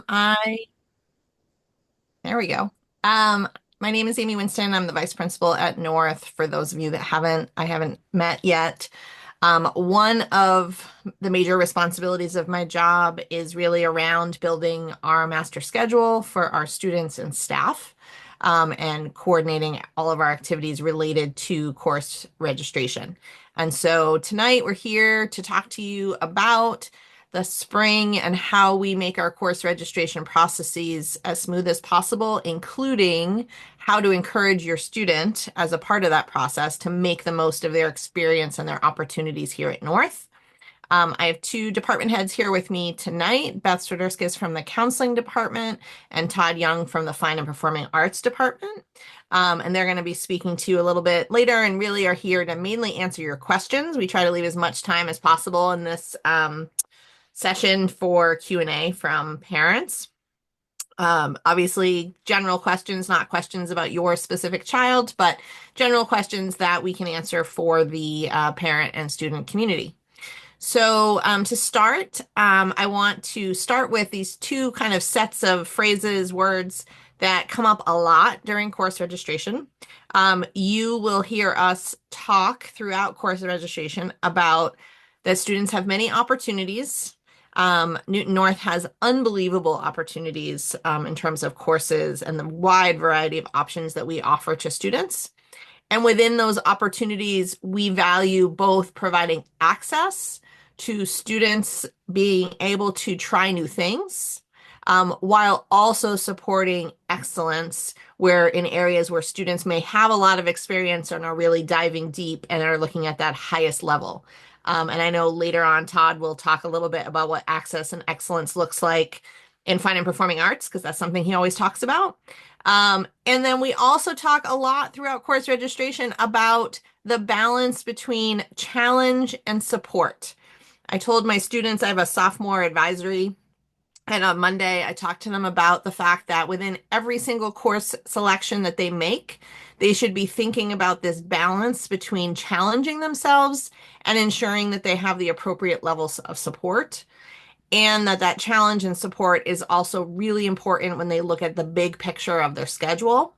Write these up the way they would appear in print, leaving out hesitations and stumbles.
I There we go. Um, my name is Amy Winston. I'm the vice principal at North. For those of you that I haven't met yet. One of the major responsibilities of my job is really around building our master schedule for our students and staff, and coordinating all of our activities related to course registration. And so tonight we're here to talk to you about the spring and how we make our course registration processes as smooth as possible, including how to encourage your student as a part of that process to make the most of their experience and their opportunities here at North. I have two department heads here with me tonight, Beth Swiderskis from the counseling department and Todd Young from the fine and performing arts department. And they're going to be speaking to you a little bit later and really are here to mainly answer your questions. We try to leave as much time as possible in this session for Q&A from parents. Obviously, general questions, not questions about your specific child, but general questions that we can answer for the parent and student community. So to start, I want to start with these two kind of sets of phrases, words that come up a lot during course registration. You will hear us talk throughout course registration about that students have many opportunities. Newton North has unbelievable opportunities in terms of courses and the wide variety of options that we offer to students. And within those opportunities, we value both providing access to students being able to try new things, while also supporting excellence where in areas where students may have a lot of experience and are really diving deep and are looking at that highest level. And I know later on, Todd will talk a little bit about what access and excellence looks like in fine and performing arts, because that's something he always talks about. And then we also talk a lot throughout course registration about the balance between challenge and support. I told my students I have a sophomore advisory, and on Monday I talked to them about the fact that within every single course selection that they make, they should be thinking about this balance between challenging themselves and ensuring that they have the appropriate levels of support, and that challenge and support is also really important when they look at the big picture of their schedule.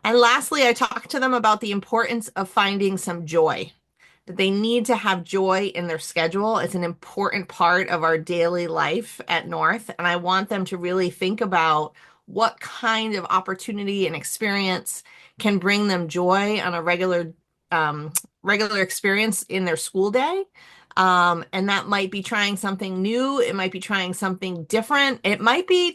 And lastly, I talked to them about the importance of finding some joy, that they need to have joy in their schedule. It's an important part of our daily life at North, and I want them to really think about what kind of opportunity and experience can bring them joy on a regular experience in their school day. And that might be trying something new. It might be trying something different. It might be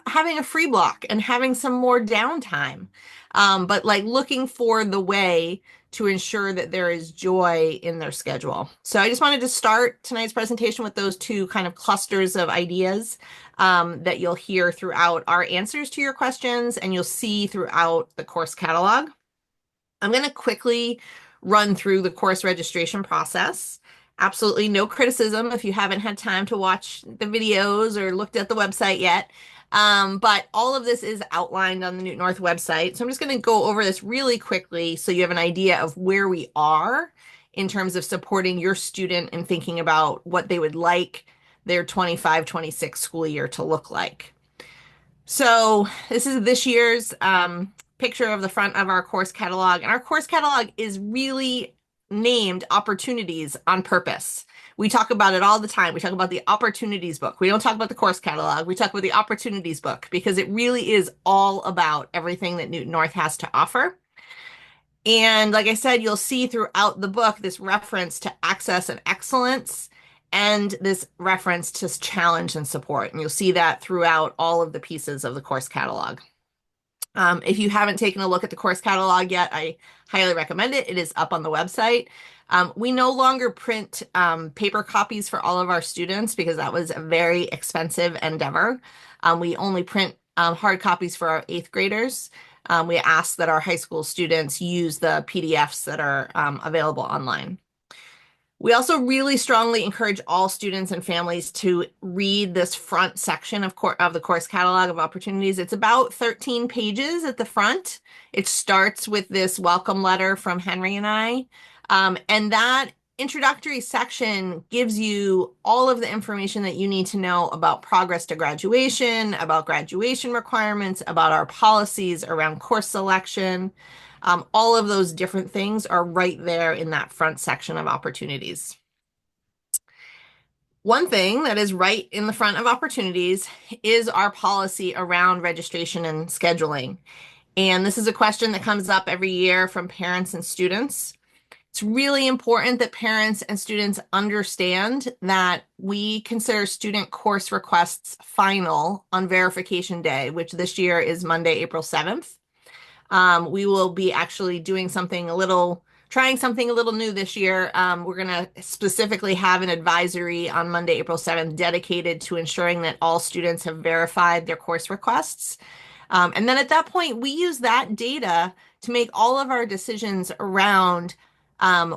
having a free block and having some more downtime. But like looking for the way to ensure that there is joy in their schedule. So I just wanted to start tonight's presentation with those two kind of clusters of ideas that you'll hear throughout our answers to your questions and you'll see throughout the course catalog. I'm going to quickly run through the course registration process. Absolutely no criticism if you haven't had time to watch the videos or looked at the website yet. But all of this is outlined on the Newton North website. So I'm just going to go over this really quickly so you have an idea of where we are in terms of supporting your student and thinking about what they would like their 25-26 school year to look like. So this is this year's picture of the front of our course catalog. And our course catalog is really named Opportunities on purpose. We talk about it all the time. We talk about the opportunities book. We don't talk about the course catalog. We talk about the opportunities book because it really is all about everything that Newton North has to offer. And like I said, you'll see throughout the book this reference to access and excellence and this reference to challenge and support. And you'll see that throughout all of the pieces of the course catalog. If you haven't taken a look at the course catalog yet, I highly recommend it. It is up on the website. We no longer print paper copies for all of our students because that was a very expensive endeavor. We only print hard copies for our 8th graders. We ask that our high school students use the PDFs that are available online. We also really strongly encourage all students and families to read this front section of the course catalog of opportunities. It's about 13 pages at the front. It starts with this welcome letter from Henry and I. And that introductory section gives you all of the information that you need to know about progress to graduation, about graduation requirements, about our policies around course selection. All of those different things are right there in that front section of opportunities. One thing that is right in the front of opportunities is our policy around registration and scheduling. And this is a question that comes up every year from parents and students. It's really important that parents and students understand that we consider student course requests final on verification day, which this year is Monday, April 7th. We will be actually doing something trying something a little new this year. We're going to specifically have an advisory on Monday, April 7th, dedicated to ensuring that all students have verified their course requests. And then at that point, we use that data to make all of our decisions around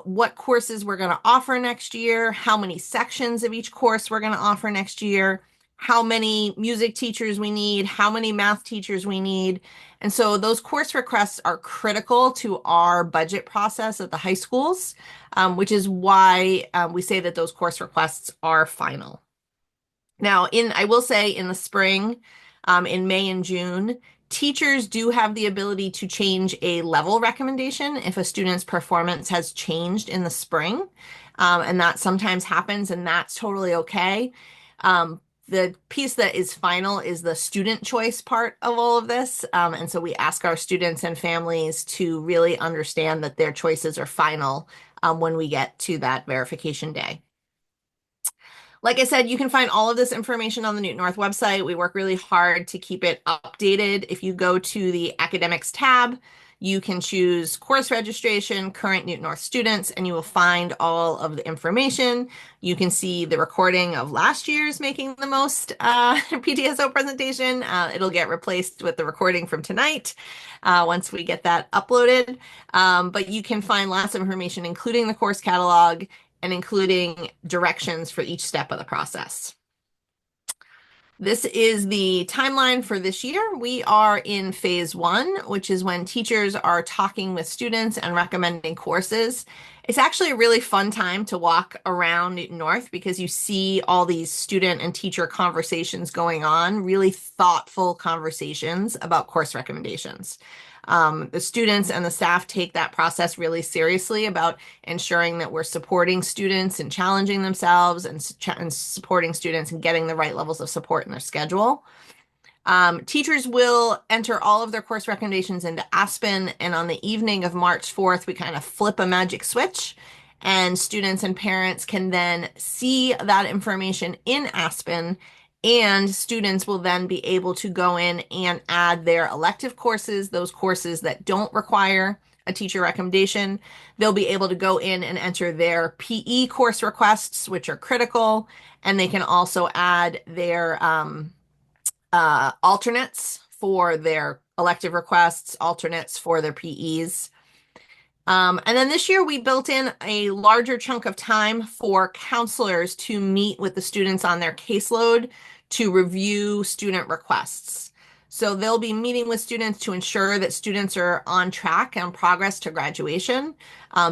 what courses we're going to offer next year, how many sections of each course we're going to offer next year, how many music teachers we need, how many math teachers we need. And so those course requests are critical to our budget process at the high schools, which is why we say that those course requests are final. Now, I will say in the spring, in May and June, teachers do have the ability to change a level recommendation if a student's performance has changed in the spring. And that sometimes happens, and that's totally okay. The piece that is final is the student choice part of all of this. And so we ask our students and families to really understand that their choices are final when we get to that verification day. Like I said, you can find all of this information on the Newton North website. We work really hard to keep it updated. If you go to the academics tab, you can choose course registration, current Newton North students, and you will find all of the information. You can see the recording of last year's Making the Most PTSO presentation. It'll get replaced with the recording from tonight once we get that uploaded. But you can find lots of information, including the course catalog and including directions for each step of the process. This is the timeline for this year. We are in phase 1, which is when teachers are talking with students and recommending courses. It's actually a really fun time to walk around Newton North because you see all these student and teacher conversations going on, really thoughtful conversations about course recommendations. The students and the staff take that process really seriously about ensuring that we're supporting students and challenging themselves and supporting students and getting the right levels of support in their schedule. Teachers will enter all of their course recommendations into Aspen, and on the evening of March 4th, we kind of flip a magic switch, and students and parents can then see that information in Aspen, and students will then be able to go in and add their elective courses, those courses that don't require a teacher recommendation. They'll be able to go in and enter their PE course requests, which are critical, and they can also add their alternates for their elective requests, alternates for their PEs. And then this year we built in a larger chunk of time for counselors to meet with the students on their caseload to review student requests. So they'll be meeting with students to ensure that students are on track and progress to graduation.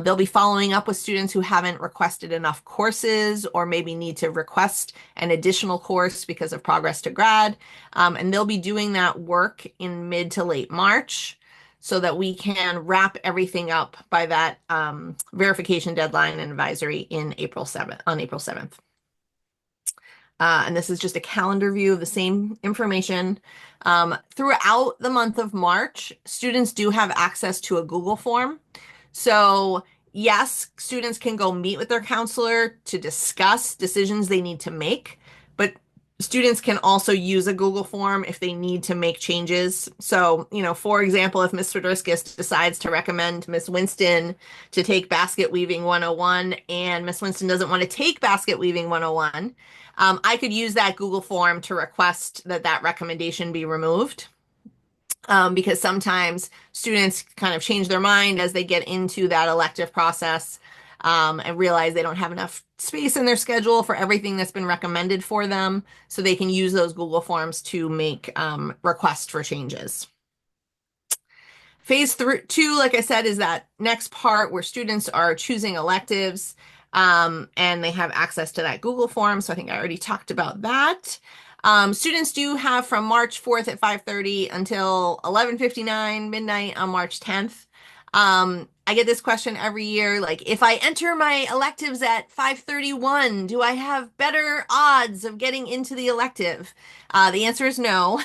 They'll be following up with students who haven't requested enough courses or maybe need to request an additional course because of progress to grad. And they'll be doing that work in mid to late March so that we can wrap everything up by that verification deadline and advisory on April 7th. And this is just a calendar view of the same information. Throughout the month of March, students do have access to a Google form. So yes, students can go meet with their counselor to discuss decisions they need to make, but students can also use a Google form if they need to make changes. So, for example, if Ms. Swiderskis decides to recommend Ms. Winston to take Basket Weaving 101 and Ms. Winston doesn't want to take Basket Weaving 101, I could use that Google form to request that recommendation be removed. Because sometimes students kind of change their mind as they get into that elective process and realize they don't have enough space in their schedule for everything that's been recommended for them. So they can use those Google Forms to make requests for changes. Phase 2, like I said, is that next part where students are choosing electives. And they have access to that Google form. So I think I already talked about that. Students do have from March 4th at 5:30 until 11:59 midnight on March 10th. I get this question every year, like if I enter my electives at 5:31, do I have better odds of getting into the elective? The answer is no.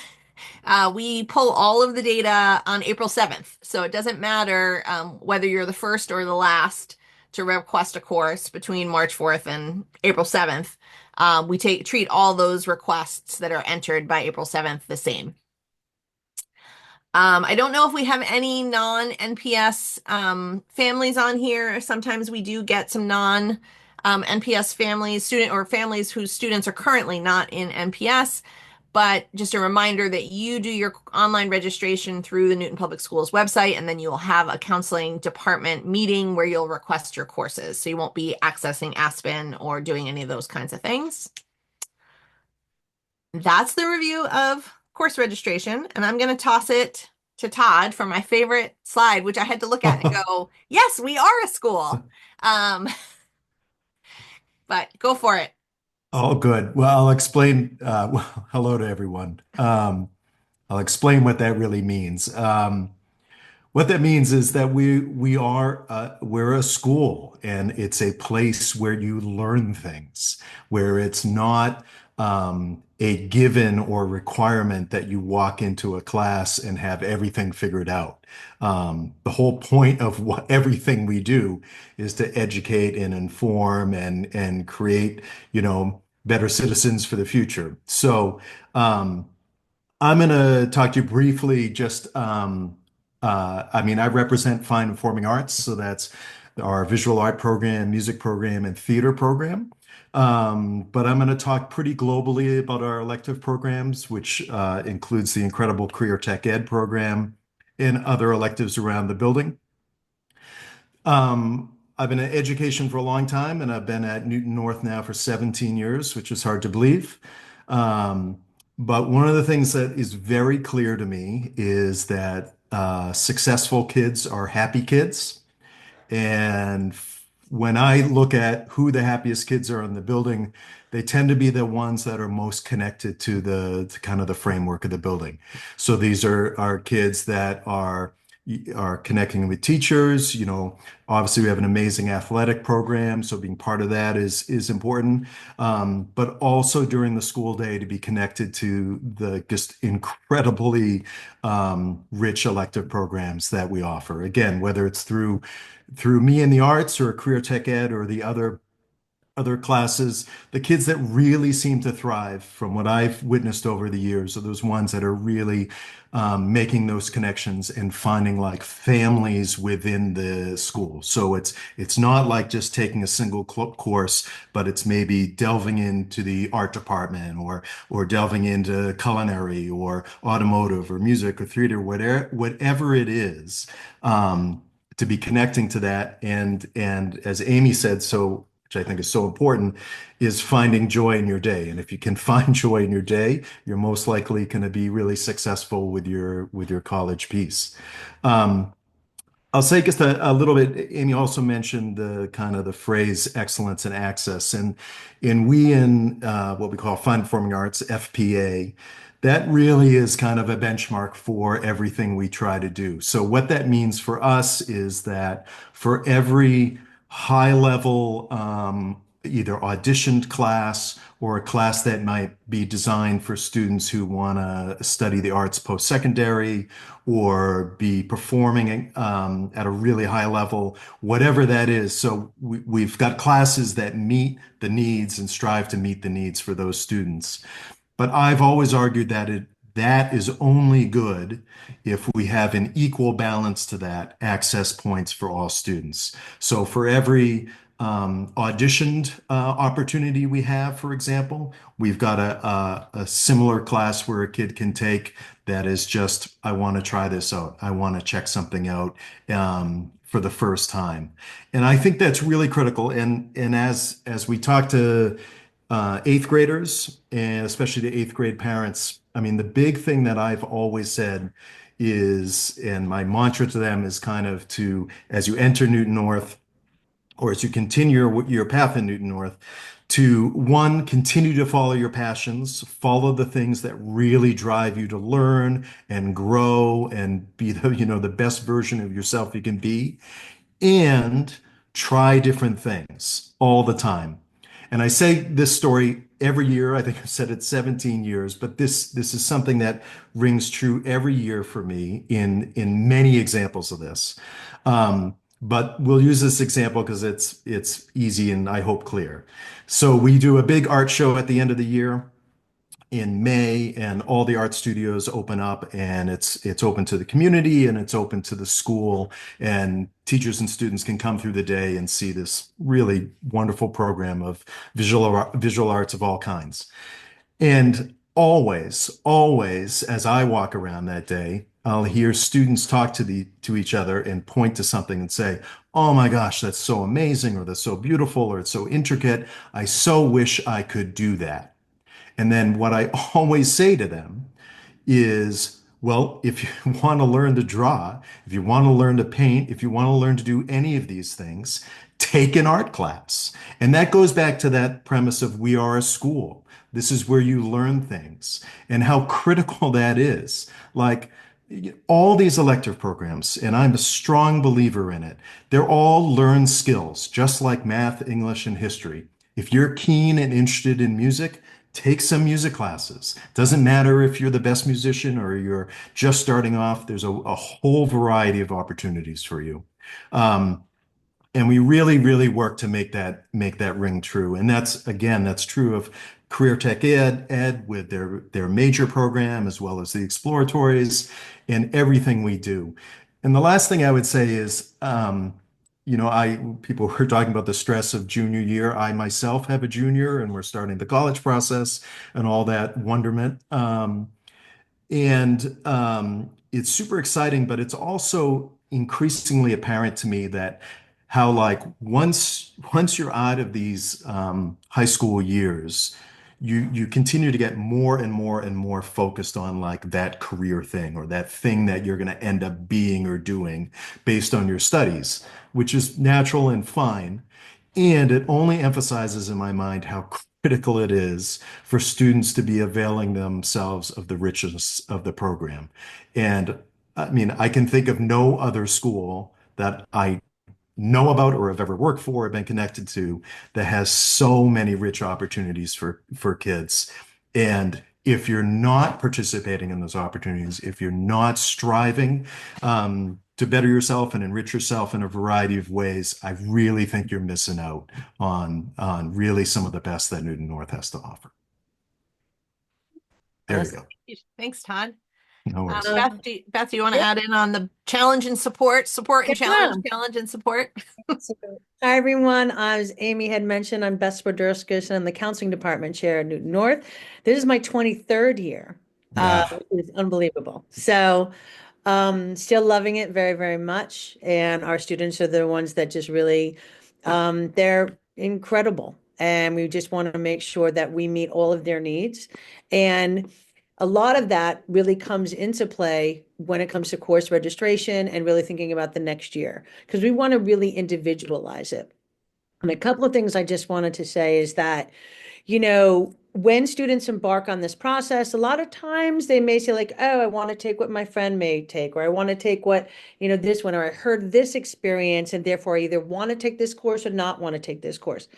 We pull all of the data on April 7th. So it doesn't matter whether you're the first or the last to request a course between March 4th and April 7th. We treat all those requests that are entered by April 7th the same. I don't know if we have any non-NPS families on here. Sometimes we do get some non-NPS families, student or families whose students are currently not in NPS. But just a reminder that you do your online registration through the Newton Public Schools website, and then you will have a counseling department meeting where you'll request your courses. So you won't be accessing Aspen or doing any of those kinds of things. That's the review of course registration. And I'm going to toss it to Todd for my favorite slide, which I had to look at and go, yes, we are a school. Um, but go for it. Oh, good. Well, I'll explain. Well, hello to everyone. I'll explain what that really means. What that means is that we're a school, and it's a place where you learn things, where it's not a given or requirement that you walk into a class and have everything figured out. The whole point of what everything we do is to educate and inform and create, better citizens for the future. So. I'm going to talk to you briefly. I mean, I represent Fine and Performing Arts, so that's our visual art program, music program, and theater program. But I'm going to talk pretty globally about our elective programs, which includes the incredible Career Tech Ed program and other electives around the building. I've been in education for a long time, and I've been at Newton North now for 17 years, which is hard to believe. Um, but one of the things that is very clear to me is that successful kids are happy kids. And when I look at who the happiest kids are in the building, they tend to be the ones that are most connected to kind of the framework of the building. So these are kids that are connecting with teachers. Obviously we have an amazing athletic program, so being part of that is important. But also during the school day to be connected to the just incredibly rich elective programs that we offer. Again, whether it's through me in the arts or career tech ed or the other classes, the kids that really seem to thrive from what I've witnessed over the years are those ones that are really making those connections and finding like families within the school. So it's not like just taking a single course, but it's maybe delving into the art department or delving into culinary or automotive or music or theater, whatever it is. To be connecting to that and as Amy said, so which I think is so important, is finding joy in your day. And if you can find joy in your day, you're most likely going to be really successful with your college piece. Um, I'll say just a little bit. Amy also mentioned the kind of the phrase excellence and access, and we in what we call Fine Performing Arts (FPA), that really is kind of a benchmark for everything we try to do. So what that means for us is that for every high level either auditioned class or a class that might be designed for students who want to study the arts post-secondary or be performing at a really high level, whatever that is. So we've got classes that meet the needs and strive to meet the needs for those students. But I've always argued that is only good if we have an equal balance to that access points for all students. So for every auditioned opportunity we have, for example, we've got a similar class where a kid can take that is just, I want to try this out. I want to check something out for the first time. And I think that's really critical. And as we talk to eighth graders and especially the eighth grade parents, I mean, the big thing that I've always said is, and my mantra to them is kind of to, as you enter Newton North, or as you continue your path in Newton North, to one, continue to follow your passions, follow the things that really drive you to learn and grow and be the best version of yourself you can be, and try different things all the time. And I say this story every year. I think I've said it 17 years, but this is something that rings true every year for me in many examples of this. But we'll use this example because it's easy and I hope clear. So we do a big art show at the end of the year in May, and all the art studios open up, and it's open to the community and it's open to the school, and teachers and students can come through the day and see this really wonderful program of visual arts of all kinds. And always, as I walk around that day, I'll hear students talk to each other and point to something and say, "Oh my gosh, that's so amazing," or "That's so beautiful," or "It's so intricate. I so wish I could do that." And then what I always say to them is, well, if you want to learn to draw, if you want to learn to paint, if you want to learn to do any of these things, take an art class. And that goes back to that premise of we are a school. This is where you learn things and how critical that is. Like all these elective programs, and I'm a strong believer in it, they're all learn skills, just like math, English, and history. If you're keen and interested in music, take some music classes. Doesn't matter if you're the best musician or you're just starting off, there's a whole variety of opportunities for you. Um, and we really work to make that ring true. And that's true of career tech ed with their major program as well as the exploratories and everything we do. And the last thing I would say is, I people were talking about the stress of junior year. I myself have a junior, and we're starting the college process and all that wonderment. And it's super exciting, but it's also increasingly apparent to me that how like once you're out of these high school years, you continue to get more and more and more focused on like that career thing or that thing that you're going to end up being or doing based on your studies, which is natural and fine. And it only emphasizes in my mind how critical it is for students to be availing themselves of the richness of the program. And I mean, I can think of no other school that I know about or have ever worked for or been connected to that has so many rich opportunities for kids. And if you're not participating in those opportunities, if you're not striving to better yourself and enrich yourself in a variety of ways, I really think you're missing out on really some of the best that Newton North has to offer. There you Awesome. go. Thanks, Todd. No worries. Beth, do you want to Yeah, add in on the challenge and support and challenge, yeah. challenge and support? Hi, everyone. As Amy had mentioned, I'm Beth Swiderskis, and I'm the counseling department chair at Newton North. This is my 23rd year, Yeah. which is unbelievable. So, still loving it very much. And our students are the ones that just really, they're incredible. And we just want to make sure that we meet all of their needs. And a lot of that really comes into play when it comes to course registration and really thinking about the next year, because we want to really individualize it. And a couple of things I just wanted to say is that, when students embark on this process, a lot of times they may say like, oh, I want to take what my friend may take, or I want to take what, this one, or I heard this experience, and therefore I either want to take this course or not want to take this course.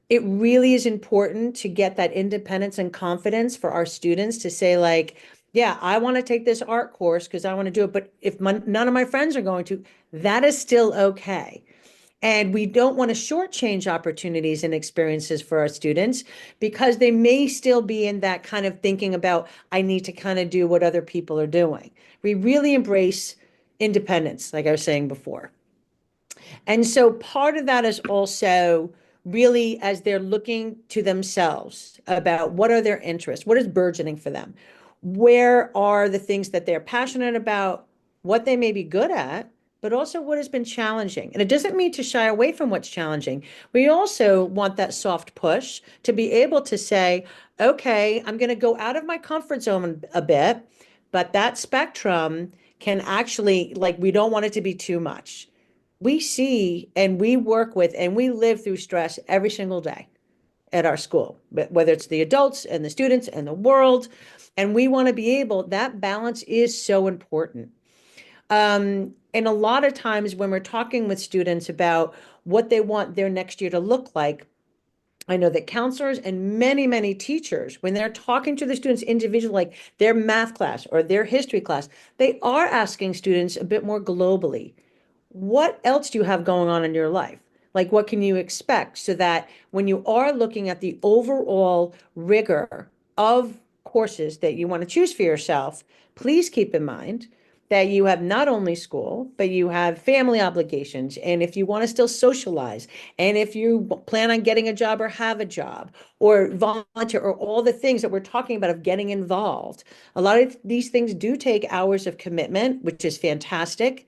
It really is important to get that independence and confidence for our students to say like, yeah, I want to take this art course because I want to do it. But if none of my friends are going to, that is still okay. And we don't want to shortchange opportunities and experiences for our students because they may still be in that kind of thinking about, I need to kind of do what other people are doing. We really embrace independence, like I was saying before. And so part of that is also really as they're looking to themselves about what are their interests, what is burgeoning for them, where are the things that they're passionate about, what they may be good at, but also what has been challenging. And it doesn't mean to shy away from what's challenging. We also want that soft push to be able to say, okay, I'm going to go out of my comfort zone a bit, but that spectrum can actually, like, we don't want it to be too much. we see and we work with and we live through stress every single day at our school, but whether it's the adults and the students and the world. And we want to be able, that balance is so important. And a lot of times when we're talking with students about what they want their next year to look like, I know that counselors and many, many teachers, when they're talking to the students individually, like their math class or their history class, they are asking students a bit more globally, what else do you have going on in your life? Like, what can you expect? So that when you are looking at the overall rigor of courses that you want to choose for yourself, please keep in mind that you have not only school, but you have family obligations. And if you want to still socialize, and if you plan on getting a job or have a job, or volunteer, or all the things that we're talking about of getting involved, a lot of these things do take hours of commitment, which is fantastic.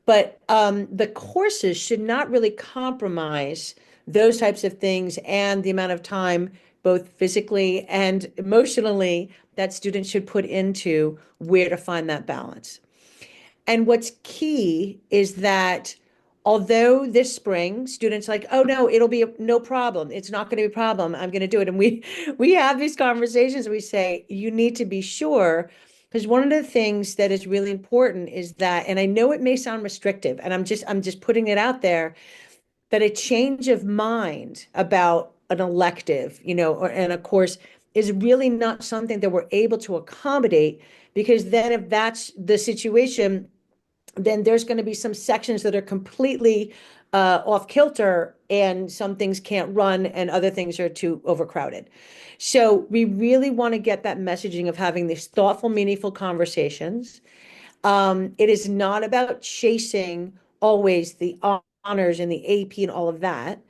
But the courses should not really compromise those types of things and the amount of time, both physically and emotionally, that students should put into where to find that balance. And what's key is that although this spring students are like, oh no, it'll be no problem. It's not going to be a problem. I'm going to do it. And we have these conversations. We say you need to be sure, because one of the things that is really important is that, and I know it may sound restrictive, and I'm just putting it out there, that a change of mind about an elective, or and of course is really not something that we're able to accommodate, because then if that's the situation, then there's going to be some sections that are completely off kilter, and some things can't run and other things are too overcrowded. So we really want to get that messaging of having these thoughtful, meaningful conversations. It is not about chasing always the honors and the AP and all of that.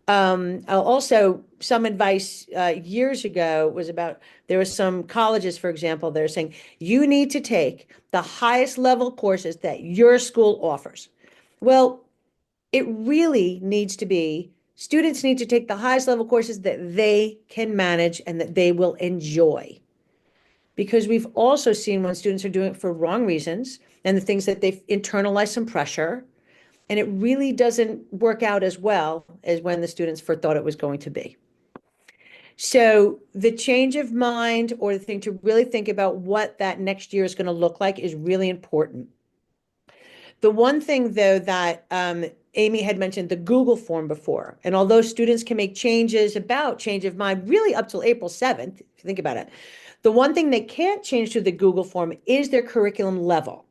Also, some advice years ago was about, there was some colleges, for example, they're saying you need to take the highest level courses that your school offers. Well, it really needs to be, students need to take the highest level courses that they can manage and that they will enjoy. Because we've also seen when students are doing it for wrong reasons and the things that they've internalized some pressure, and it really doesn't work out as well as when the students first thought it was going to be. So the change of mind, or the thing to really think about what that next year is going to look like, is really important. The one thing, though, that Amy had mentioned, the Google form before, and although students can make changes about change of mind really up till April 7th, if you think about it, the one thing they can't change through the Google form is their curriculum level.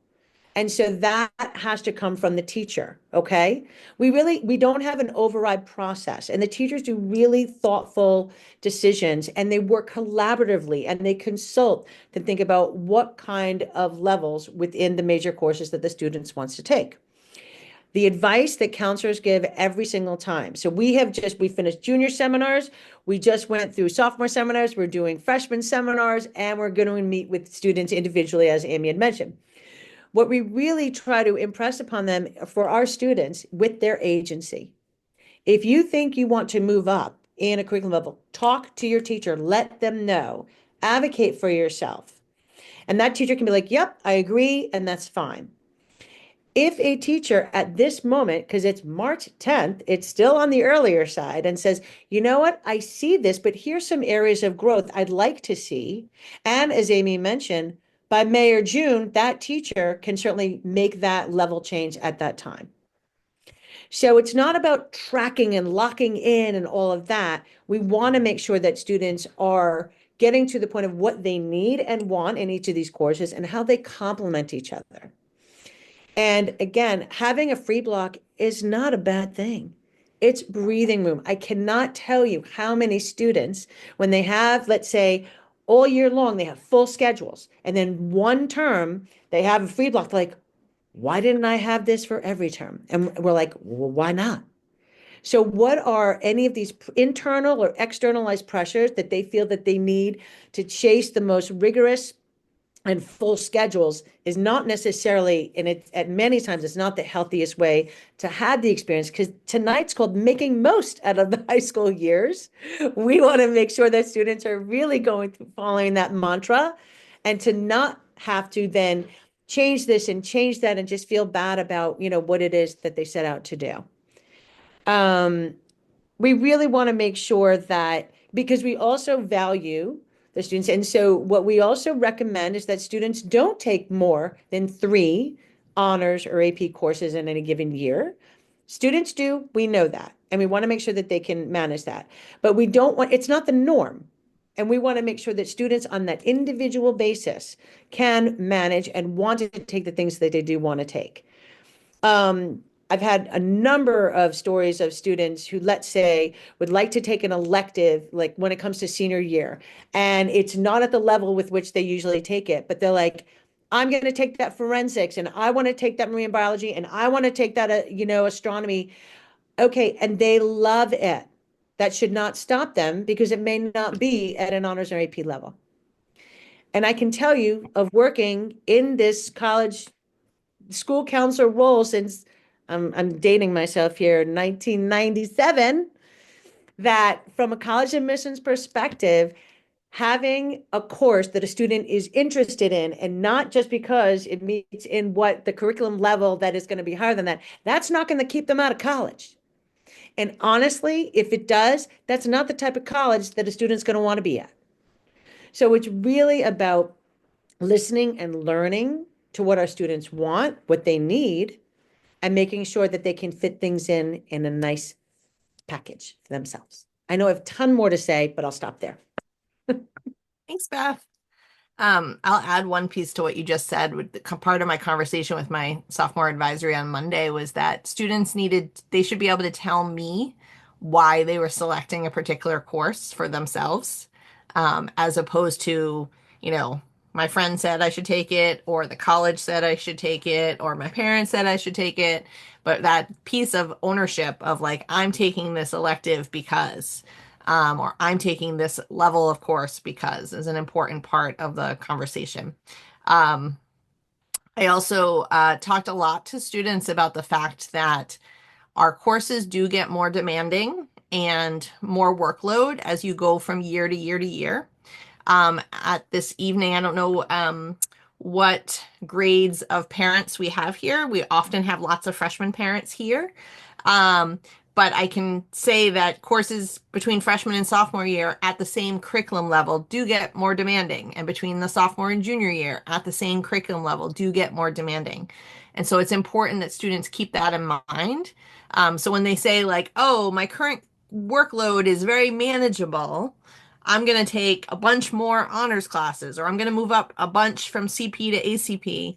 And so that has to come from the teacher, okay? We don't have an override process, and the teachers do really thoughtful decisions, and they work collaboratively, and they consult to think about what kind of levels within the major courses that the students wants to take. The advice that counselors give every single time. So we finished junior seminars. We just went through sophomore seminars. We're doing freshman seminars, and we're going to meet with students individually, as Amy had mentioned. What we really try to impress upon them for our students with their agency. If you think you want to move up in a curriculum level, talk to your teacher, let them know, advocate for yourself. And that teacher can be like, yep, I agree, and that's fine. If a teacher at this moment, because it's March 10th, it's still on the earlier side, and says, you know what, I see this, but here's some areas of growth I'd like to see. And as Amy mentioned, by May or June, that teacher can certainly make that level change at that time. So it's not about tracking and locking in and all of that. We want to make sure that students are getting to the point of what they need and want in each of these courses and how they complement each other. And again, having a free block is not a bad thing. It's breathing room. I cannot tell you how many students, when they have, let's say, all year long, they have full schedules, and then one term they have a free block, like, why didn't I have this for every term? And we're like, well, why not? So what are any of these internal or externalized pressures that they feel that they need to chase the most rigorous and full schedules is not necessarily, and it at many times it's not the healthiest way to have the experience, because tonight's called making most out of the high school years. We want to make sure that students are really going through following that mantra, and to not have to then change this and change that and just feel bad about, what it is that they set out to do. Um, we really want to make sure that because we also value the students. And so what we also recommend is that students don't take more than 3 honors or AP courses in any given year. Students do, we know that. And we want to make sure that they can manage that. But we don't want, it's not the norm. And we want to make sure that students on that individual basis can manage and want to take the things that they do want to take. I've had a number of stories of students who, let's say, would like to take an elective, like when it comes to senior year, and it's not at the level with which they usually take it, but they're like, I'm going to take that forensics, and I want to take that marine biology, and I want to take that, astronomy. Okay, and they love it. That should not stop them because it may not be at an honors or AP level. And I can tell you of working in this college school counselor role since I'm dating myself here, 1997, that from a college admissions perspective, having a course that a student is interested in and not just because it meets in what the curriculum level that is going to be higher than that, that's not going to keep them out of college. And honestly, if it does, that's not the type of college that a student's going to want to be at. So it's really about listening and learning to what our students want, what they need, and making sure that they can fit things in a nice package for themselves. I know I have a ton more to say, but I'll stop there. Thanks, Beth. I'll add one piece to what you just said. Part of my conversation with my sophomore advisory on Monday was that they should be able to tell me why they were selecting a particular course for themselves, as opposed to, you know, my friend said I should take it, or the college said I should take it, or my parents said I should take it. But that piece of ownership of like, I'm taking this elective because or I'm taking this level of course because is an important part of the conversation. Um, I also talked a lot to students about the fact that our courses do get more demanding and more workload as you go from year to year to year. At this evening, I don't know what grades of parents we have here. We often have lots of freshman parents here. Um, but I can say that courses between freshman and sophomore year at the same curriculum level do get more demanding, and between the sophomore and junior year at the same curriculum level do get more demanding. And so it's important that students keep that in mind. So when they say like, oh, my current workload is very manageable, I'm going to take a bunch more honors classes, or I'm going to move up a bunch from CP to ACP.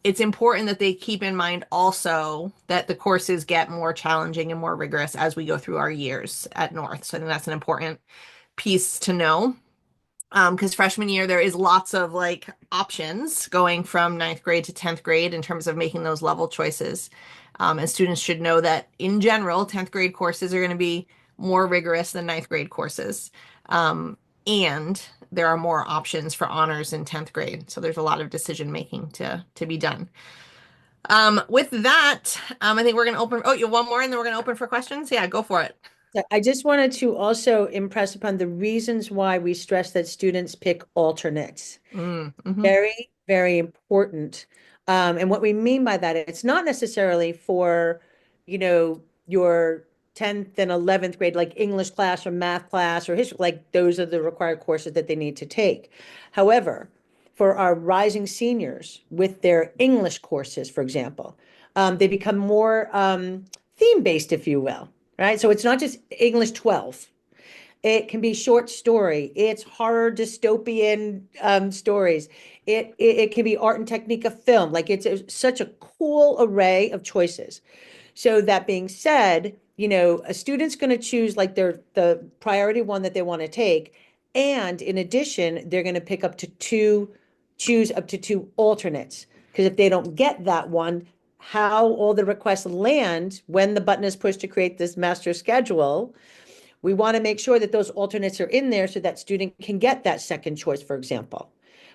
It's important that they keep in mind also that the courses get more challenging and more rigorous as we go through our years at North. So I think that's an important piece to know. Because freshman year, there is lots of like options going from ninth grade to 10th grade in terms of making those level choices. And students should know that in general, 10th grade courses are going to be more rigorous than ninth grade courses. And there are more options for honors in 10th grade. So there's a lot of decision making to be done. With that, I think we're going to open. Oh, you have one more and then we're going to open for questions. Yeah, go for it. I just wanted to also impress upon the reasons why we stress that students pick alternates. Mm-hmm. Very, very important. And what we mean by that, it's not necessarily for, your 10th and 11th grade, like English class or math class or history, like those are the required courses that they need to take. However, for our rising seniors with their English courses, for example, they become more theme-based, if you will, right? So it's not just English 12. It can be short story. It's horror dystopian stories. It can be art and technique of film. Like it's such a cool array of choices. So that being said, a student's going to choose like the priority one that they want to take. And in addition, they're going to choose up to 2 alternates. Because if they don't get that one, how all the requests land when the button is pushed to create this master schedule, we want to make sure that those alternates are in there so that student can get that second choice, for example.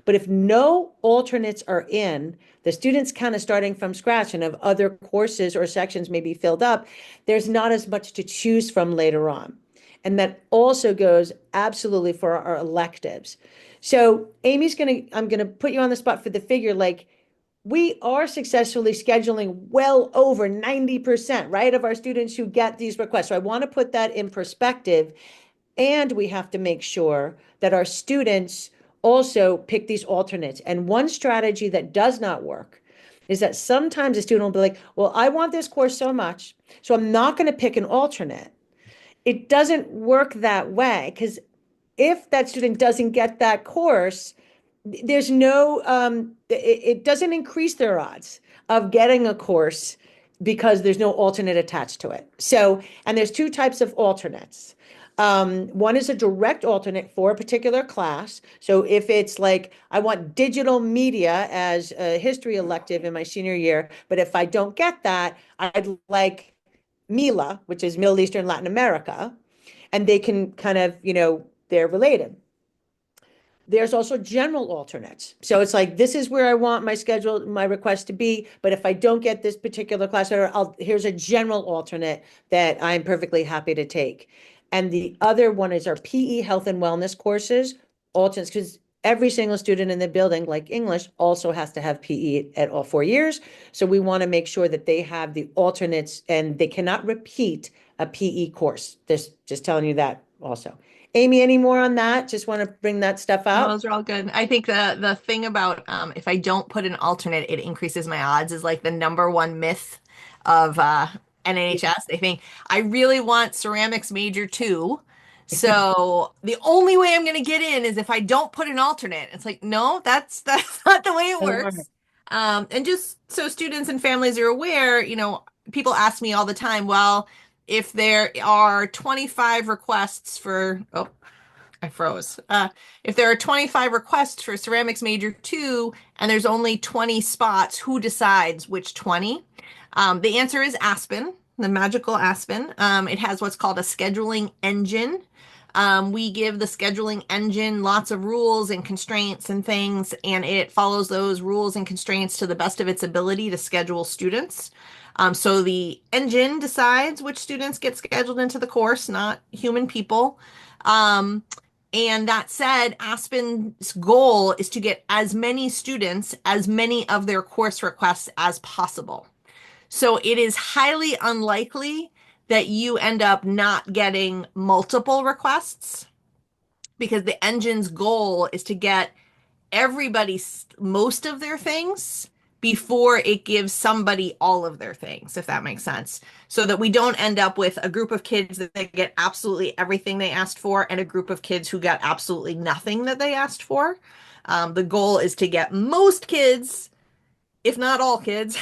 But if no alternates are in, the student's kind of starting from scratch and if other courses or sections may be filled up, there's not as much to choose from later on. And that also goes absolutely for our electives. So I'm going to put you on the spot for the figure, like we are successfully scheduling well over 90%, right, of our students who get these requests. So I want to put that in perspective. And we have to make sure that our students also pick these alternates. And one strategy that does not work is that sometimes a student will be like, well, I want this course so much, so I'm not going to pick an alternate. It doesn't work that way because if that student doesn't get that course, there's no it doesn't increase their odds of getting a course because there's no alternate attached to it. So, and there's two types of alternates. One is a direct alternate for a particular class. So if it's like, I want digital media as a history elective in my senior year, but if I don't get that, I'd like MILA, which is Middle Eastern Latin America, and they can kind of, they're related. There's also general alternates. So it's like, this is where I want my schedule, my request to be. But if I don't get this particular class, here's a general alternate that I'm perfectly happy to take. And the other one is our PE health and wellness courses, alternates, because every single student in the building, like English, also has to have PE at all 4 years. So we want to make sure that they have the alternates and they cannot repeat a PE course. Just telling you that also. Amy, any more on that? Just want to bring that stuff No, out. those are all good. I think the thing about if I don't put an alternate, it increases my odds is like the number one myth of NNHS. They think I really want ceramics major two. So the only way I'm going to get in is if I don't put an alternate. It's like, no, that's not the way it Doesn't work. works. And just so students and families are aware, people ask me all the time, well, if there are 25 requests for, oh, I froze. If there are 25 requests for ceramics major two and there's only 20 spots, who decides which 20? The answer is Aspen, the magical Aspen. It has what's called a scheduling engine. We give the scheduling engine lots of rules and constraints and things, and it follows those rules and constraints to the best of its ability to schedule students. So the engine decides which students get scheduled into the course, not human people. Um, and that said, Aspen's goal is to get as many students, as many of their course requests as possible. So it is highly unlikely that you end up not getting multiple requests because the engine's goal is to get everybody's most of their things before it gives somebody all of their things, if that makes sense. So that we don't end up with a group of kids that they get absolutely everything they asked for and a group of kids who got absolutely nothing that they asked for. The goal is to get most kids, if not all kids,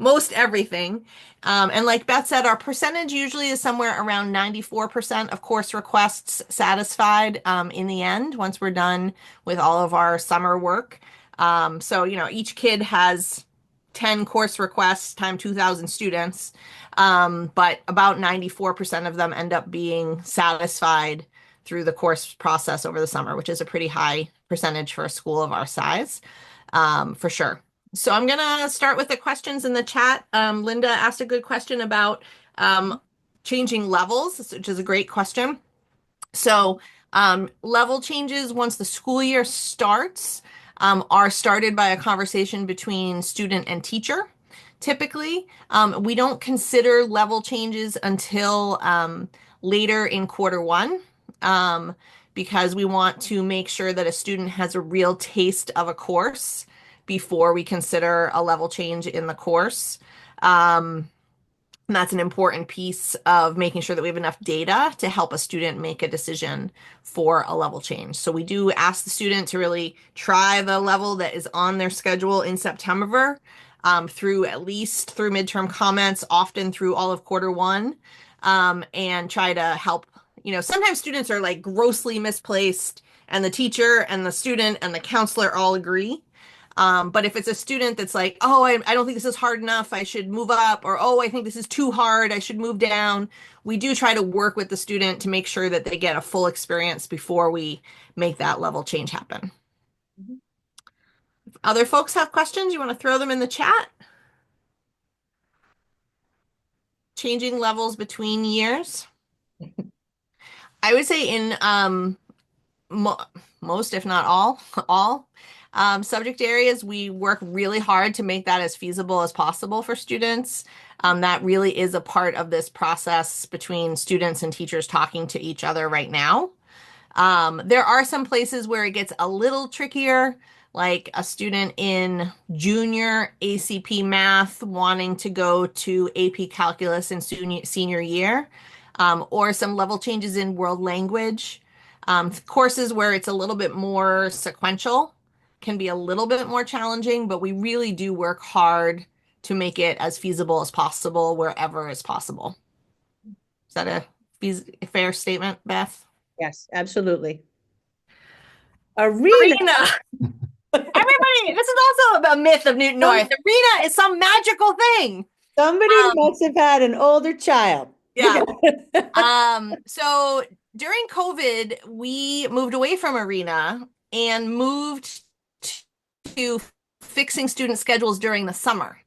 most everything. And like Beth said, our percentage usually is somewhere around 94% of course requests satisfied in the end once we're done with all of our summer work. So, each kid has 10 course requests times 2,000 students, but about 94% of them end up being satisfied through the course process over the summer, which is a pretty high percentage for a school of our size, for sure. So I'm going to start with the questions in the chat. Linda asked a good question about changing levels, which is a great question. So level changes once the school year starts are started by a conversation between student and teacher. Typically, we don't consider level changes until later in quarter one. Because we want to make sure that a student has a real taste of a course before we consider a level change in the course. And that's an important piece of making sure that we have enough data to help a student make a decision for a level change. So we do ask the student to really try the level that is on their schedule in September, through at least through midterm comments, often through all of quarter one, and try to help. Sometimes students are like grossly misplaced and the teacher and the student and the counselor all agree. But if it's a student that's like, oh, I don't think this is hard enough, I should move up, or oh, I think this is too hard, I should move down, we do try to work with the student to make sure that they get a full experience before we make that level change happen. Mhm. If other folks have questions, you want to throw them in the chat? Changing levels between years. I would say in mo most, if not all, Subject areas, we work really hard to make that as feasible as possible for students. That really is a part of this process between students and teachers talking to each other right now. There are some places where it gets a little trickier, like a student in junior ACP math wanting to go to AP calculus in senior year, or some level changes in world language. Courses where it's a little bit more sequential can be a little bit more challenging, but we really do work hard to make it as feasible as possible wherever is possible. Is that a fair statement, Beth? Yes, absolutely. Arena. Arena. Everybody, this is also a myth of Newton Some- North. Arena is some magical thing. Somebody Um, must have had an older child. yeah. So during COVID, we moved away from Arena and moved to fixing student schedules during the summer.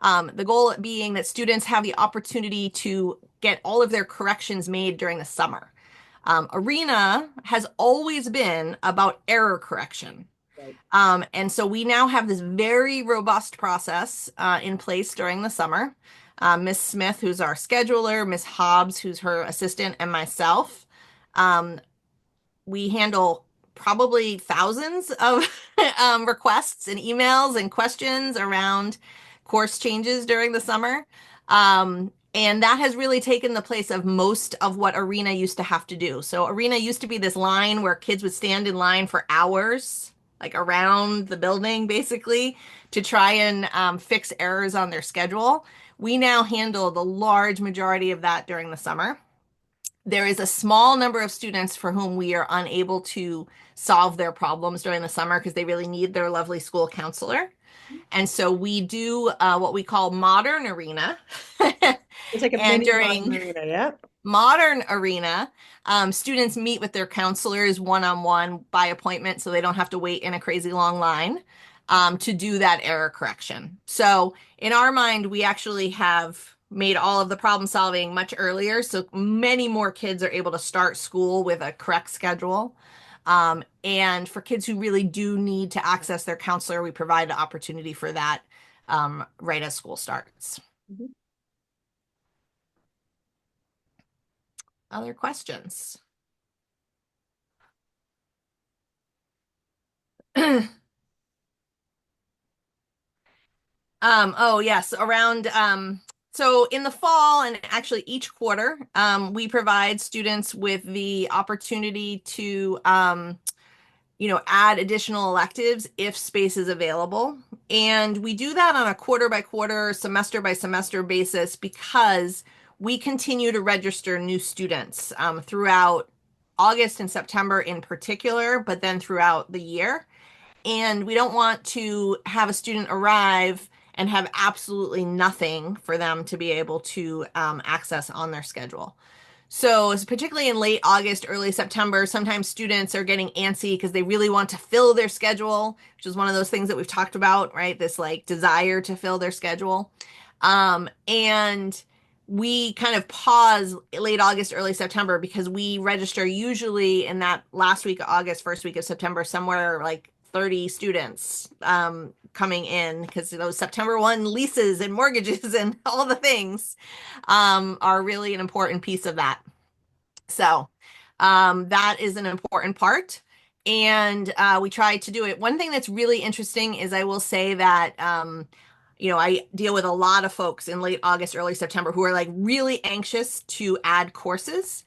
The goal being that students have the opportunity to get all of their corrections made during the summer. Arena has always been about error correction. Right. And so we now have this very robust process in place during the summer. Miss Smith, who's our scheduler, Miss Hobbs, who's her assistant, and myself. Um, we handle probably thousands of requests and emails and questions around course changes during the summer. And that has really taken the place of most of what Arena used to have to do. So Arena used to be this line where kids would stand in line for hours, like around the building, basically, to try and fix errors on their schedule. We now handle the large majority of that during the summer. There is a small number of students for whom we are unable to solve their problems during the summer because they really need their lovely school counselor. And so we do what we call modern arena. It's like a And mini during arena, yeah. modern arena, students meet with their counselors one-on-one by appointment so they don't have to wait in a crazy long line to do that error correction. So in our mind, we actually have made all of the problem solving much earlier. So many more kids are able to start school with a correct schedule. And for kids who really do need to access their counselor, we provide the opportunity for that right as school starts. Mhm. Other questions? Oh yes, around so in the fall and actually each quarter, we provide students with the opportunity to add additional electives if space is available. And we do that on a quarter by quarter, semester by semester basis because we continue to register new students throughout August and September in particular, but then throughout the year. And we don't want to have a student arrive and have absolutely nothing for them to be able to access on their schedule. So, particularly in late August, early September, sometimes students are getting antsy because they really want to fill their schedule, which is one of those things that we've talked about, right? This like desire to fill their schedule. And we kind of pause late August, early September because we register usually in that last week of August, first week of September, somewhere like 30 students coming in because those September 1 leases and mortgages and all the things are really an important piece of that. So that is an important part. And we try to do it. One thing that's really interesting is I will say that, I deal with a lot of folks in late August, early September who are like really anxious to add courses.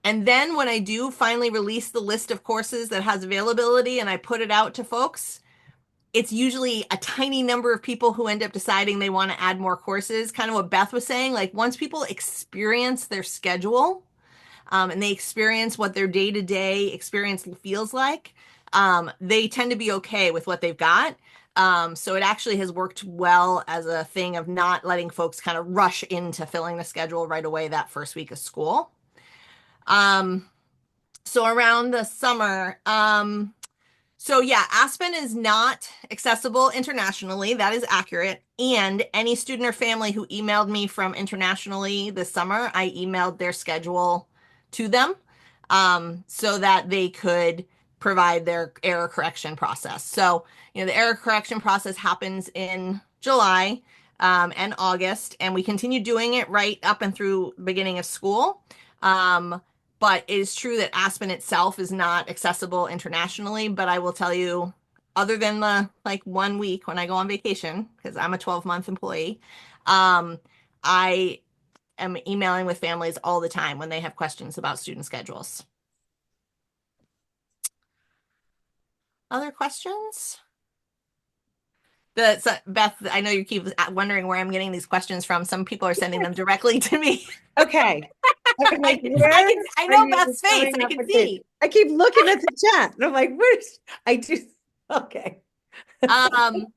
And then when I do finally release the list of courses that has availability and I put it out to folks, it's usually a tiny number of people who end up deciding they want to add more courses. Kind of what Beth was saying, like once people experience their schedule, and they experience what their day-to-day experience feels like, they tend to be okay with what they've got. So it actually has worked well as a thing of not letting folks kind of rush into filling the schedule right away that first week of school. So around the summer, so yeah, Aspen is not accessible internationally. That is accurate. And any student or family who emailed me from internationally this summer, I emailed their schedule to them so that they could provide their error correction process. So, the error correction process happens in July and August, and we continue doing it right up and through the beginning of school. But it is true that Aspen itself is not accessible internationally. But I will tell you, other than the like 1 week when I go on vacation, because I'm a 12-month employee, I am emailing with families all the time when they have questions about student schedules. Other questions? Beth, I know you keep wondering where I'm getting these questions from. Some people are sending them directly to me. Okay. I'm like, I are know you Beth's face. signing I up can for this? see. I keep looking at the chat and I'm like, I do. Okay. Um,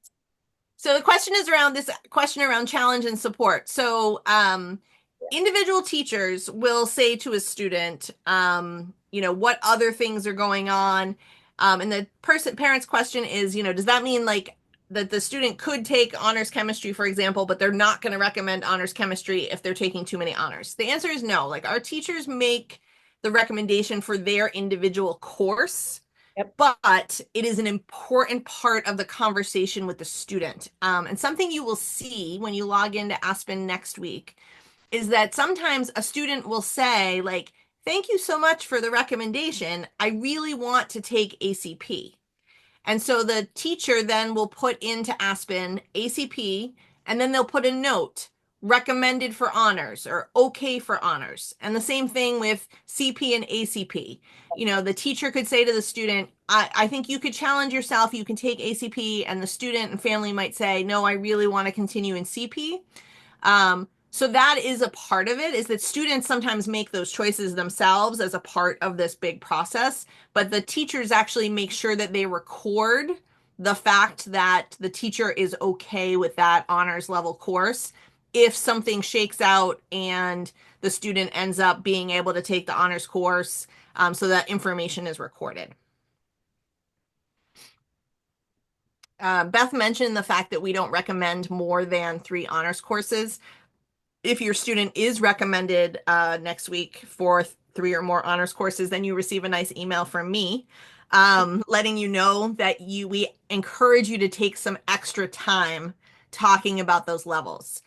So the question is around this question around challenge and support. So individual teachers will say to a student, what other things are going on? And the parent's question is, does that mean like that the student could take honors chemistry, for example, but they're not going to recommend honors chemistry if they're taking too many honors? The answer is no. Like our teachers make the recommendation for their individual course, Yep. but it is an important part of the conversation with the student. And something you will see when you log into Aspen next week is that sometimes a student will say, like, thank you so much for the recommendation. I really want to take ACP. And so the teacher then will put into Aspen ACP, and then they'll put a note recommended for honors or okay for honors. And the same thing with CP and ACP. The teacher could say to the student, I think you could challenge yourself. You can take ACP. And the student and family might say, no, I really want to continue in CP. So that is a part of it, is that students sometimes make those choices themselves as a part of this big process, but the teachers actually make sure that they record the fact that the teacher is okay with that honors level course if something shakes out and the student ends up being able to take the honors course, so that information is recorded. Beth mentioned the fact that we don't recommend more than 3 honors courses. If your student is recommended next week for 3 or more honors courses, then you receive a nice email from me letting you know that we encourage you to take some extra time talking about those levels.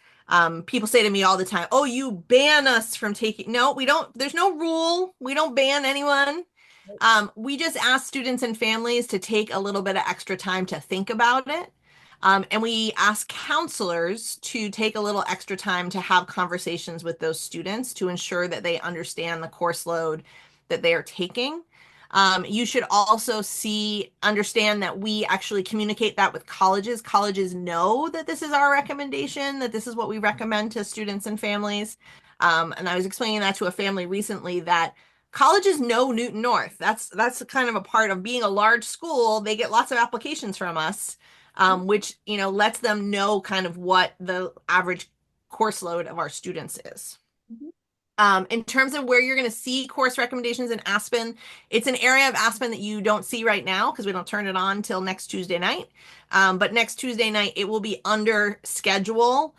People say to me all the time, oh, you ban us from taking. No, we don't. There's no rule. We don't ban anyone. We just ask students and families to take a little bit of extra time to think about it. And we ask counselors to take a little extra time to have conversations with those students to ensure that they understand the course load that they are taking. You should also understand that we actually communicate that with colleges. Colleges know that this is our recommendation, that this is what we recommend to students and families. And I was explaining that to a family recently that colleges know Newton North. That's kind of a part of being a large school. They get lots of applications from us, which lets them know kind of what the average course load of our students is. In terms of where you're going to see course recommendations in Aspen, it's an area of Aspen that you don't see right now because we don't turn it on till next Tuesday night. But next Tuesday night, it will be under schedule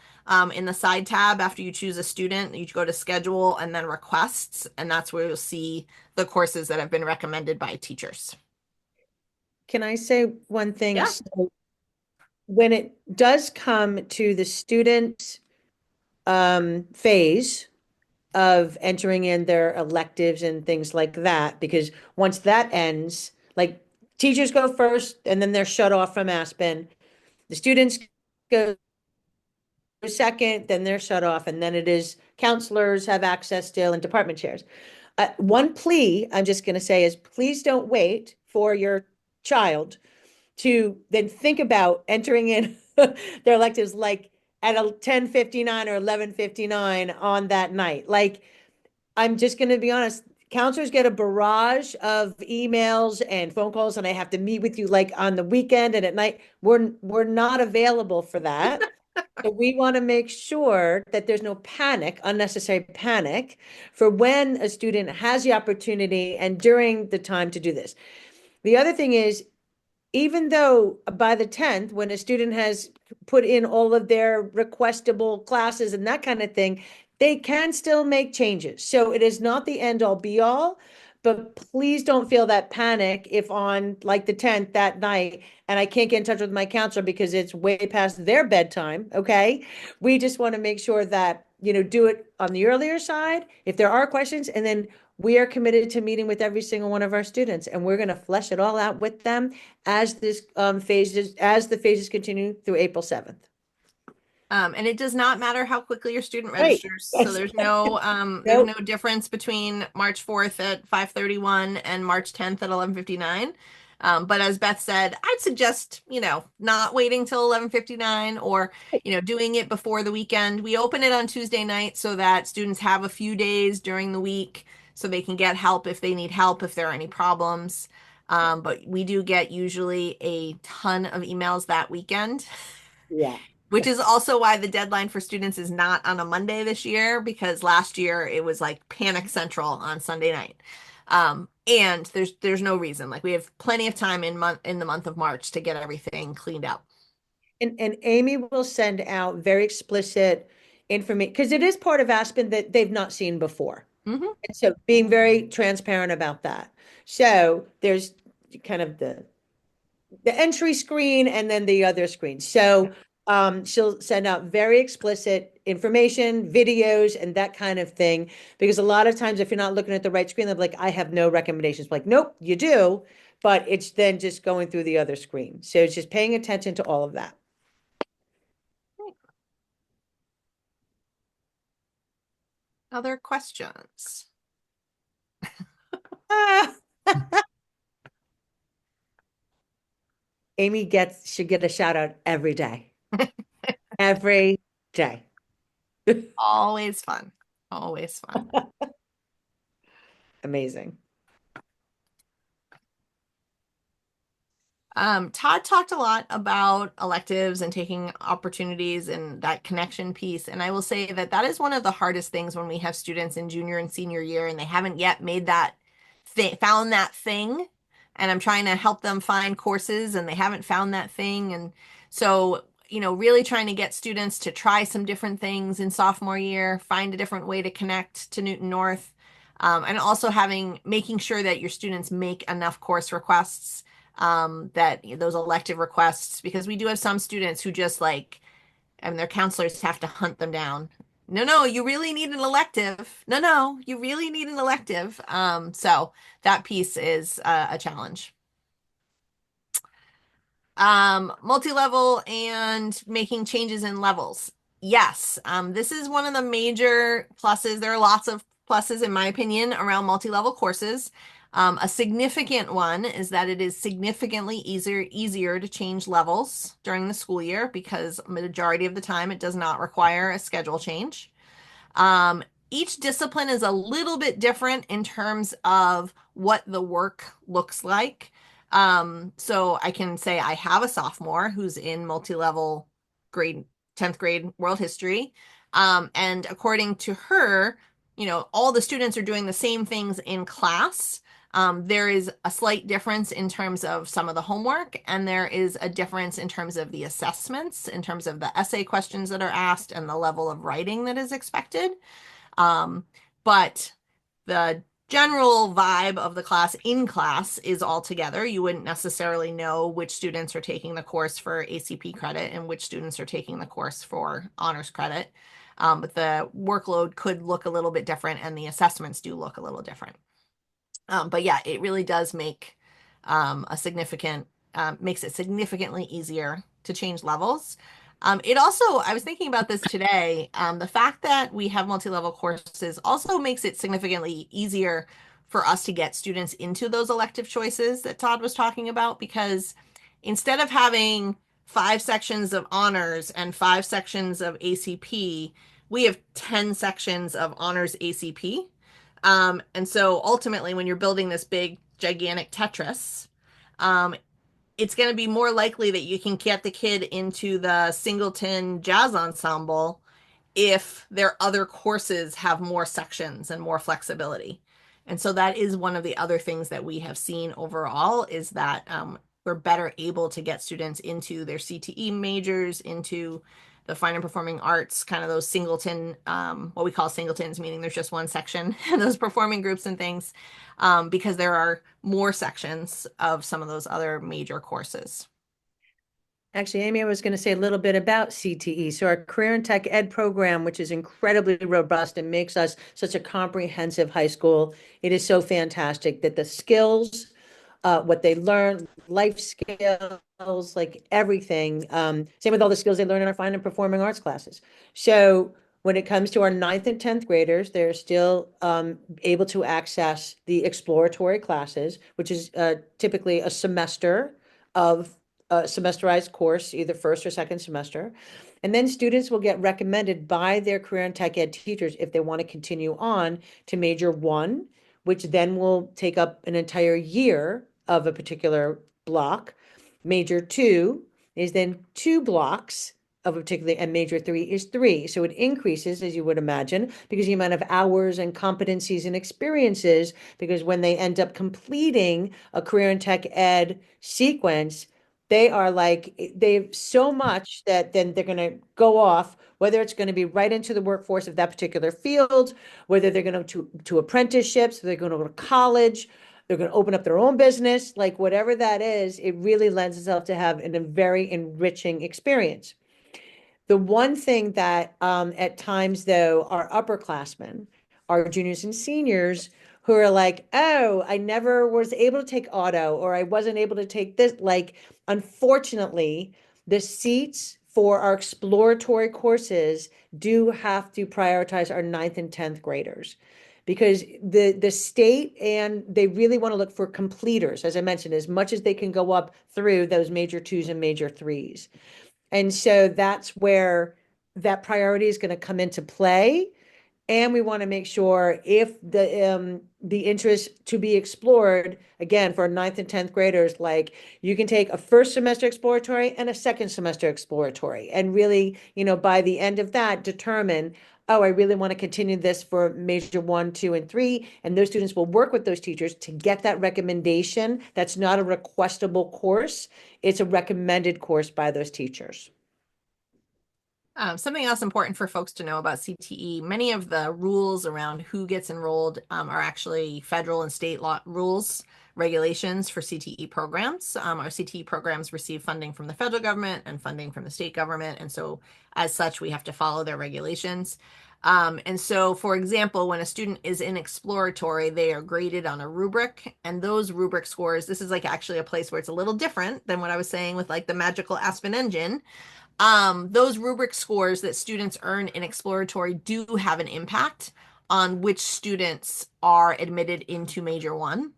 in the side tab. After you choose a student, you go to schedule and then requests, and that's where you'll see the courses that have been recommended by teachers. Can I say one thing? Yeah. So when it does come to the student phase of entering in their electives and things like that, because once that ends, like teachers go first and then they're shut off from Aspen. The students go second, then they're shut off, and then it is counselors have access still and department chairs. One plea I'm just going to say is please don't wait for your child to then think about entering in their electives like at 10:59 or 11:59 on that night. Like, I'm just going to be honest, counselors get a barrage of emails and phone calls, and I have to meet with you like on the weekend and at night. We're not available for that. So we want to make sure that there's no panic, unnecessary panic, for when a student has the opportunity and during the time to do this. The other thing is, even though by the 10th, when a student has put in all of their requestable classes and that kind of thing, they can still make changes. So it is not the end all be all, But please don't feel that panic if on like the 10th that night and I can't get in touch with my counselor because it's way past their bedtime. Okay. We just want to make sure that, do it on the earlier side if there are questions. And then we are committed to meeting with every single one of our students and we're going to flesh it all out with them as as the phases continue through April 7th. And it does not matter how quickly your student Right. registers. So Yes. there's no Nope. difference between March 4th at 5:31 and March 10th at 11:59. But as Beth said, I'd suggest, not waiting till 11:59 or, doing it before the weekend. We open it on Tuesday night so that students have a few days during the week so they can get help if they need help, if there are any problems. But we do get usually a ton of emails that weekend. Yeah. Which is also why the deadline for students is not on a Monday this year, because last year it was like panic central on Sunday night. And there's no reason. Like we have plenty of time in the month of March to get everything cleaned up. And Amy will send out very explicit information because it is part of Aspen that they've not seen before. Hmm. And so being very transparent about that. So there's kind of the entry screen and then the other screen. So she'll send out very explicit information, videos, and that kind of thing. Because a lot of times, if you're not looking at the right screen, they're like, I have no recommendations. Like, nope, you do. But it's then just going through the other screen. So it's just paying attention to all of that. Other questions? Ah, Amy should get a shout out every day. Every day. Always fun. Always fun. Amazing. Todd talked a lot about electives and taking opportunities and that connection piece. And I will say that that is one of the hardest things when we have students in junior and senior year and they haven't yet made that thing, found that thing. And I'm trying to help them find courses and they haven't found that thing. And so, really trying to get students to try some different things in sophomore year, find a different way to connect to Newton North. And also making sure that your students make enough course requests, that those elective requests, because we do have some students who just like, and their counselors have to hunt them down. No, no, you really need an elective. No, no, you really need an elective. So that piece is a challenge. Multi-level and making changes in levels. Yes, this is one of the major pluses. There are lots of pluses, in my opinion, around multi-level courses. A significant one is that it is significantly easier to change levels during the school year because majority of the time it does not require a schedule change. Um, each discipline is a little bit different in terms of what the work looks like. So I can say I have a sophomore who's in multi-level grade, 10th grade world history. And according to her, all the students are doing the same things in class. There is a slight difference in terms of some of the homework, and there is a difference in terms of the assessments, in terms of the essay questions that are asked and the level of writing that is expected. Um, but the general vibe of the class in class is all together. You wouldn't necessarily know which students are taking the course for ACP credit and which students are taking the course for honors credit. But the workload could look a little bit different and the assessments do look a little different. But yeah, it really does makes it significantly easier to change levels. I was thinking about this today. The fact that we have multi-level courses also makes it significantly easier for us to get students into those elective choices that Todd was talking about, because instead of having 5 sections of honors and 5 sections of ACP, we have 10 sections of honors ACP. And so ultimately, when you're building this big, gigantic Tetris, um, it's going to be more likely that you can get the kid into the Singleton Jazz Ensemble if their other courses have more sections and more flexibility. And so that is one of the other things that we have seen overall is that we're better able to get students into their CTE majors, into the fine and performing arts, kind of those singleton, what we call singletons, meaning there's just one section, and those performing groups and things, because there are more sections of some of those other major courses. Actually, Amy, I was going to say a little bit about CTE. So our Career and Tech Ed program, which is incredibly robust and makes us such a comprehensive high school, it is so fantastic that the skills, what they learn, life skills, like everything. Same with all the skills they learn in our fine and performing arts classes. So when it comes to our ninth and 10th graders, they're still able to access the exploratory classes, which is typically a semester of a semesterized course, either first or second semester. And then students will get recommended by their career and tech ed teachers if they want to continue on to major one, which then will take up an entire year of a particular block. Major two is then 2 blocks of a particular, and major three is 3. So it increases, as you would imagine, because the amount of hours and competencies and experiences, because when they end up completing a career and tech ed sequence, they are like, they've so much that then they're going to go off, whether it's going to be right into the workforce of that particular field, whether they're going to apprenticeships, they're going to go to college, they're going to open up their own business, like whatever that is, it really lends itself to have a very enriching experience. The one thing that at times, though, our upperclassmen, our juniors and seniors, who are like, oh, I never was able to take auto, or I wasn't able to take this. Like, unfortunately, the seats for our exploratory courses do have to prioritize our ninth and 10th graders because the state and they really want to look for completers, as I mentioned, as much as they can go up through those major twos and major threes. And so that's where that priority is going to come into play. And we want to make sure if the interest to be explored, again, for ninth and 10th graders, like you can take a first semester exploratory and a second semester exploratory and really, by the end of that, determine, oh, I really want to continue this for major 1, 2, and 3. And those students will work with those teachers to get that recommendation. That's not a requestable course. It's a recommended course by those teachers. Something else important for folks to know about CTE, many of the rules around who gets enrolled are actually federal and state law rules, regulations for CTE programs. Our CTE programs receive funding from the federal government and funding from the state government. And so as such, we have to follow their regulations. And so, for example, when a student is in exploratory, they are graded on a rubric, and those rubric scores, this is like actually a place where it's a little different than what I was saying with like the magical Aspen engine. Those rubric scores that students earn in exploratory do have an impact on which students are admitted into major one,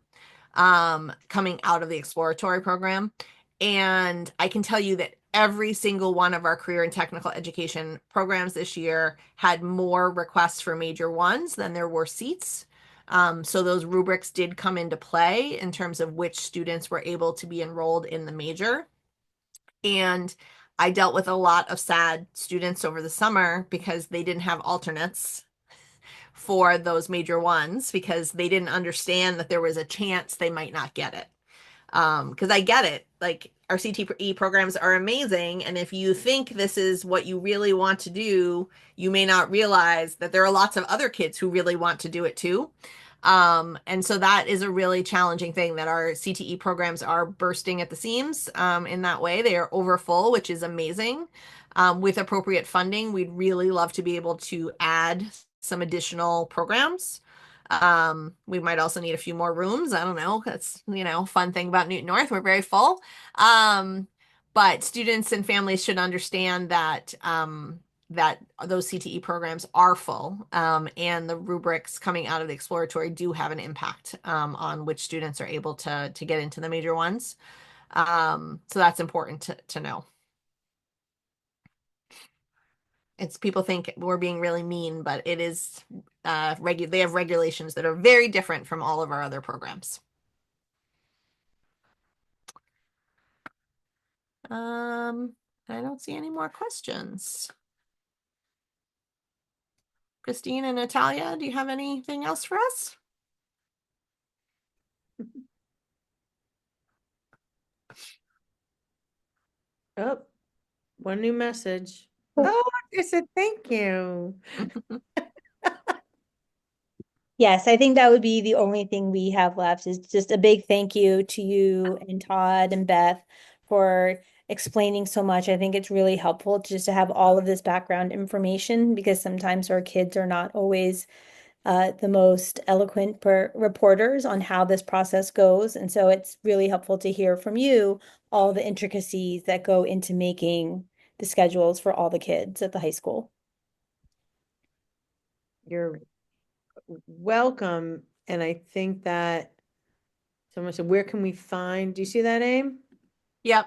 coming out of the exploratory program. And I can tell you that every single one of our career and technical education programs this year had more requests for major ones than there were seats. So those rubrics did come into play in terms of which students were able to be enrolled in the major. And I dealt with a lot of sad students over the summer because they didn't have alternates for those major ones because they didn't understand that there was a chance they might not get it. Because I get it. Like our CTE programs are amazing. And if you think this is what you really want to do, you may not realize that there are lots of other kids who really want to do it too. And so that is a really challenging thing that our CTE programs are bursting at the seams in that way. They are over full, which is amazing. With appropriate funding, we'd really love to be able to add some additional programs. We might also need a few more rooms. I don't know. That's, fun thing about Newton North. We're very full. But students and families should understand that those CTE programs are full, and the rubrics coming out of the exploratory do have an impact on which students are able to get into the major ones. So that's important to know. It's people think we're being really mean, but it is they have regulations that are very different from all of our other programs. I don't see any more questions. Christine and Natalia, do you have anything else for us? Oh, one new message. Oh, I said thank you. Yes, I think that would be the only thing we have left is just a big thank you to you and Todd and Beth for explaining so much. I think it's really helpful just to have all of this background information because sometimes our kids are not always the most eloquent reporters on how this process goes. And so it's really helpful to hear from you all the intricacies that go into making the schedules for all the kids at the high school. You're welcome. And I think that someone said, where can we find, do you see that, Aim? Yep.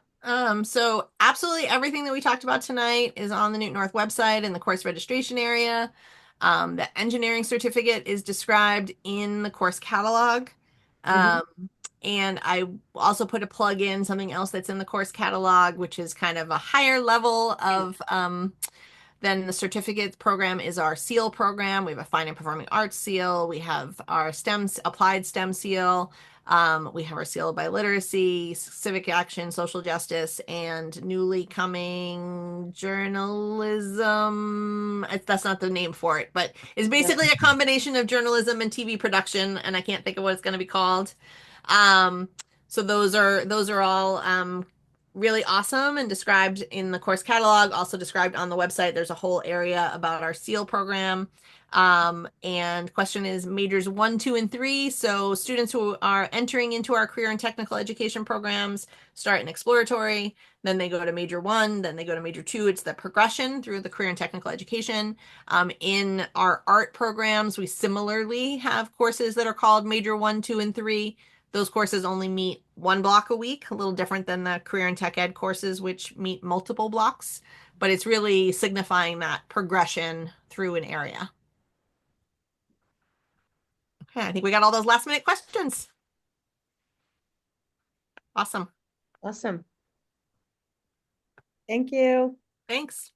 So absolutely everything that we talked about tonight is on the Newton North website in the course registration area. The engineering certificate is described in the course catalog. Mhm. Um, and I also put a plug in something else that's in the course catalog, which is kind of a higher level of then the certificate program is our SEAL program. We have a fine and performing arts seal. We have our STEM applied STEM seal. We have our seal by literacy, civic action, social justice, and newly coming journalism. That's not the name for it, but it's basically a combination of journalism and TV production, and I can't think of what it's going to be called. Um, so those are all really awesome and described in the course catalog, also described on the website. There's a whole area about our SEAL program. And question is majors 1, 2, and 3. So students who are entering into our career and technical education programs start in exploratory, then they go to major 1, then they go to major 2. It's the progression through the career and technical education. In our art programs, we similarly have courses that are called major 1, 2, and 3. Those courses only meet 1 block a week, a little different than the career and tech ed courses, which meet multiple blocks, but it's really signifying that progression through an area. Okay, I think we got all those last minute questions. Awesome. Awesome. Thank you. Thanks.